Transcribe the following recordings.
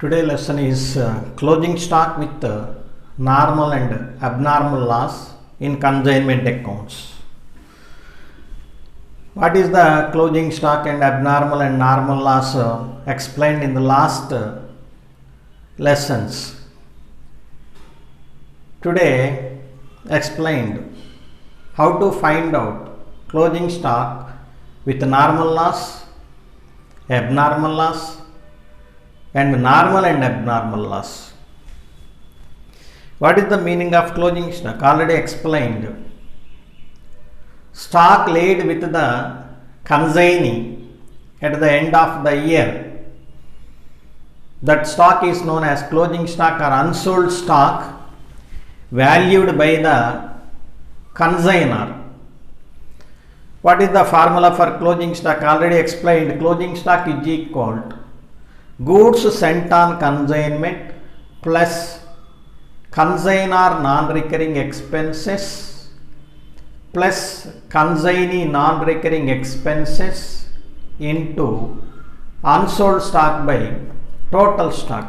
Today lesson is closing stock with normal and abnormal loss in consignment accounts. What is the closing stock and abnormal and normal loss explained in the last lessons. Today explained how to find out closing stock with normal loss, abnormal loss and normal and abnormal loss. What is the meaning of closing stock? Already explained. Stock laid with the consignee at the end of the year. That stock is known as closing stock or unsold stock valued by the consignor. What is the formula for closing stock? Already explained. Closing stock is equal to goods sent on consignment plus consignor non-recurring expenses plus consignee non-recurring expenses into unsold stock by total stock.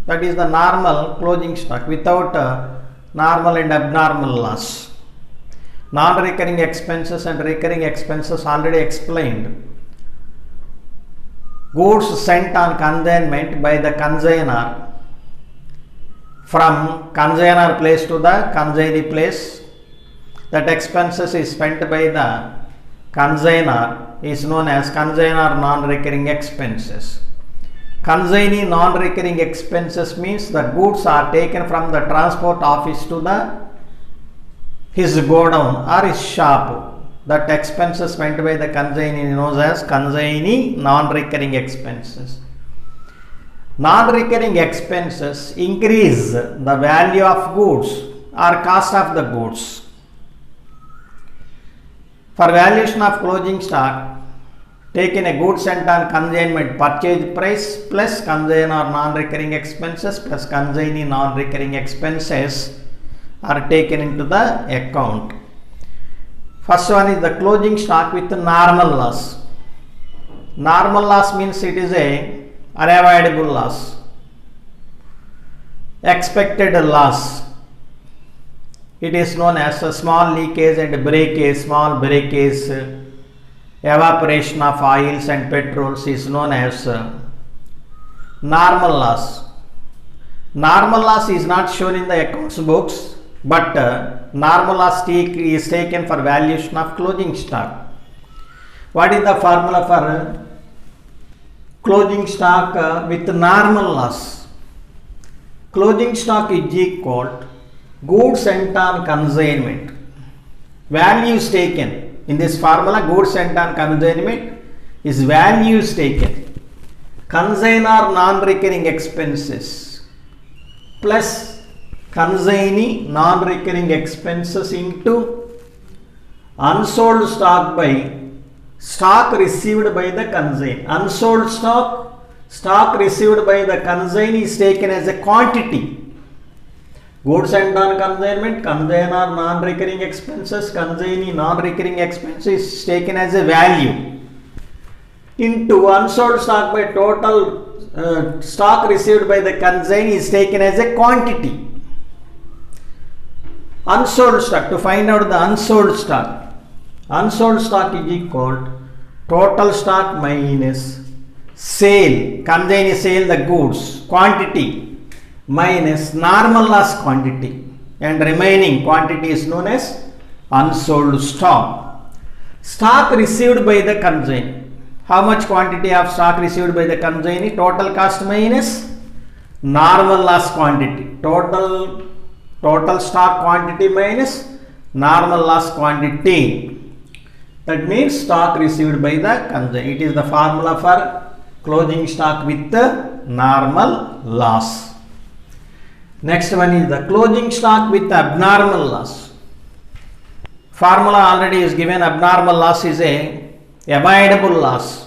That is the normal closing stock without normal and abnormal loss. Non-recurring expenses and recurring expenses already explained. Goods sent on consignment by the consignor from consignor place to the consignee place. That expenses is spent by the consignor is known as consignor non-recurring expenses. Consignee non-recurring expenses means the goods are taken from the transport office to his godown or his shop. That expenses spent by the consignee known as consignee non-recurring expenses. Non-recurring expenses increase the value of goods or cost of the goods. For valuation of closing stock, taken a goods sent on consignment purchase price plus consignor non-recurring expenses plus consignee non-recurring expenses are taken into the account. First one is the closing stock with normal loss. Normal loss means it is a unavoidable loss, expected loss. It is known as a small leakage and breakage, small breakage, evaporation of oils and petrols is known as normal loss. Normal loss is not shown in the accounts books, but normal loss is taken for valuation of closing stock. What is the formula for closing stock with normal loss? Closing stock is equal to goods sent on consignment. Values taken. In this formula, goods sent on consignment is values taken. Consignor non-recurring expenses plus consignee non-recurring expenses into unsold stock by stock received by the consignee. Unsold stock received by the consignee is taken as a quantity. Goods sent on consignment, consignor non-recurring expenses, consignee non-recurring expenses is taken as a value into unsold stock by total stock received by the consignee is taken as a quantity. Unsold stock, to find out the unsold stock. Unsold stock is equal to total stock minus sale, consignee sale the goods, quantity minus normal loss quantity, and remaining quantity is known as unsold stock. Stock received by the consignee. How much quantity of stock received by the consignee? Total cost minus normal loss quantity. Total stock quantity minus normal loss quantity. That means stock received by the consignee. It is the formula for closing stock with the normal loss. Next one is the closing stock with abnormal loss. Formula already is given. Abnormal loss is a avoidable loss.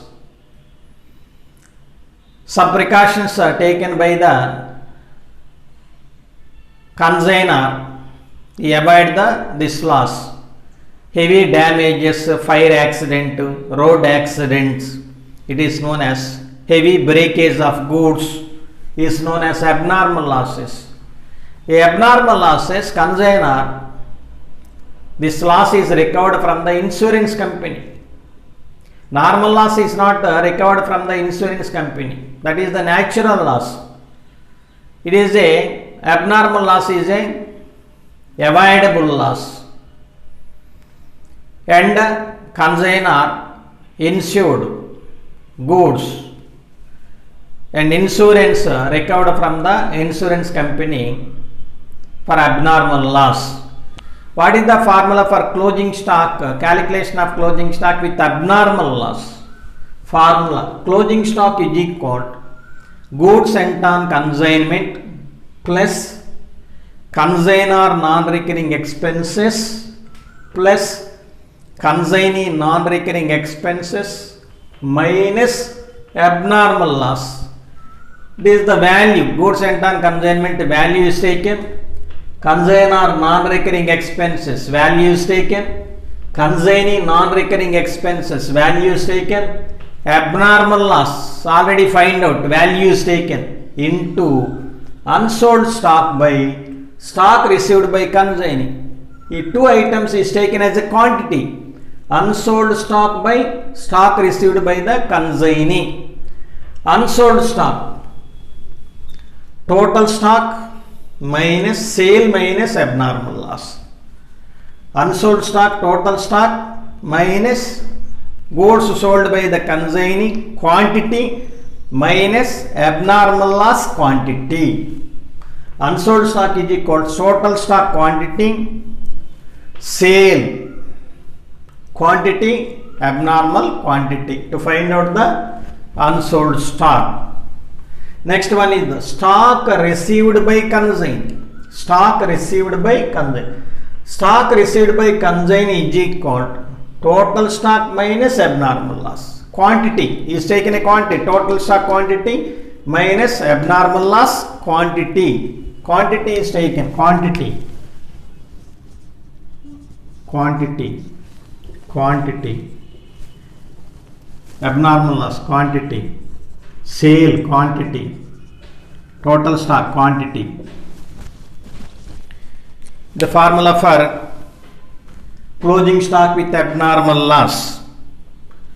Some precautions are taken by the consignor. He avoid this loss. Heavy damages, fire accident, road accidents. It is known as heavy breakage of goods is known as abnormal losses. A abnormal losses consignor, this loss is recovered from the insurance company. Normal loss is not recovered from the insurance company. That is the natural loss. It is a abnormal loss is a avoidable loss. And consignor insured goods and insurance recovered from the insurance company for abnormal loss. What is the formula for closing stock, calculation of closing stock with abnormal loss? Formula: closing stock is equal to goods sent on consignment plus consignor non-recurring expenses plus consignee non-recurring expenses minus abnormal loss. This is the value. Goods sent on consignment value is taken. Consignor non-recurring expenses value is taken. Consignee non-recurring expenses value is taken. Abnormal loss already find out value is taken into unsold stock by stock received by consignee. The two items is taken as a quantity. Unsold stock by stock received by the consignee. Unsold stock, total stock minus sale minus abnormal loss. Unsold stock, total stock minus goods sold by the consignee quantity minus abnormal loss quantity. Unsold stock is equal to total stock quantity, sale quantity, abnormal quantity to find out the unsold stock. Next one is the stock received by consignee. Stock received by consignee. Stock received by consignee is equal to total stock minus abnormal loss. Quantity is taken a quantity, total stock quantity minus abnormal loss quantity. Quantity is taken, quantity, abnormal loss quantity, sale quantity, total stock quantity. The formula for closing stock with abnormal loss.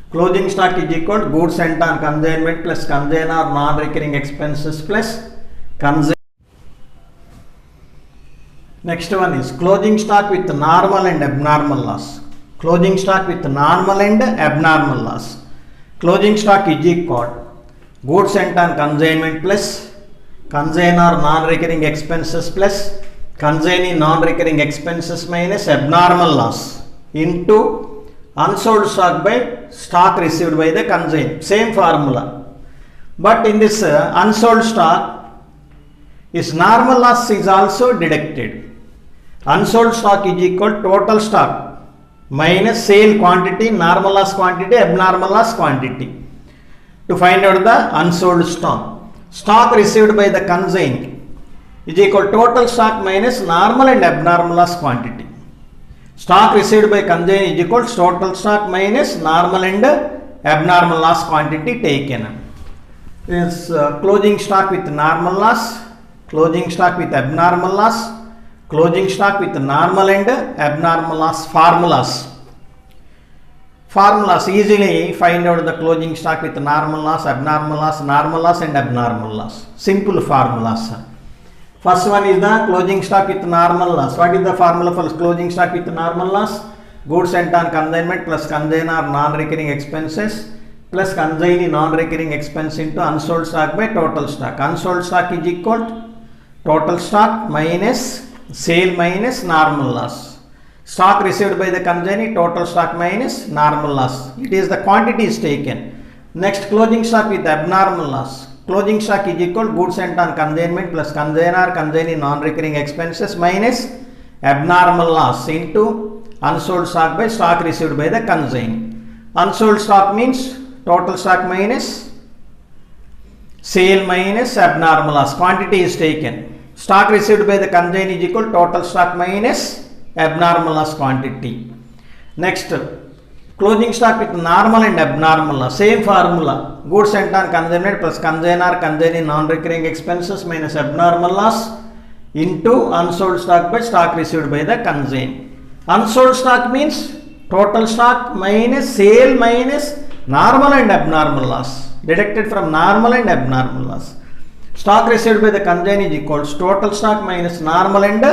Closing stock is equal to goods sent on consignment plus consignor non-recurring expenses plus consignor. Next one is closing stock with normal and abnormal loss. Closing stock with normal and abnormal loss. Closing stock is equal to goods sent on consignment plus consignor non-recurring expenses plus consignee non-recurring expenses minus abnormal loss into unsold stock by stock received by the consignee. Same formula. But in this unsold stock, is normal loss is also deducted. Unsold stock is equal to total stock minus sale quantity, normal loss quantity, abnormal loss quantity to find out the unsold stock. Stock received by the consignee is equal to total stock minus normal and abnormal loss quantity. Stock received by consignee is equal to total stock minus normal and abnormal loss quantity taken. This closing stock with normal loss, closing stock with abnormal loss, closing stock with normal and abnormal loss formulas. Formulas easily find out the closing stock with normal loss, abnormal loss, normal loss and abnormal loss. Simple formulas. First one is the closing stock with normal loss. What is the formula for closing stock with normal loss? Goods sent on consignment plus consignor non-recurring expenses plus consignee non-recurring expense into unsold stock by total stock. Unsold stock is equal to total stock minus sale minus normal loss. Stock received by the consignee, total stock minus normal loss. It is the quantity is taken. Next, closing stock with abnormal loss. Closing stock is equal to goods sent on consignment plus consignor consignee non-recurring expenses minus abnormal loss into unsold stock by stock received by the consignee. Unsold stock means total stock minus sale minus abnormal loss. Quantity is taken. Stock received by the consignee is equal to total stock minus abnormal loss quantity. Next, Closing stock with normal and abnormal loss. Same formula. Goods sent on consignment plus consignee non-recurring expenses minus abnormal loss into unsold stock by stock received by the consignee. Unsold stock means total stock minus sale minus normal and abnormal loss. Deducted from normal and abnormal loss. Stock received by the consignee is equals total stock minus normal and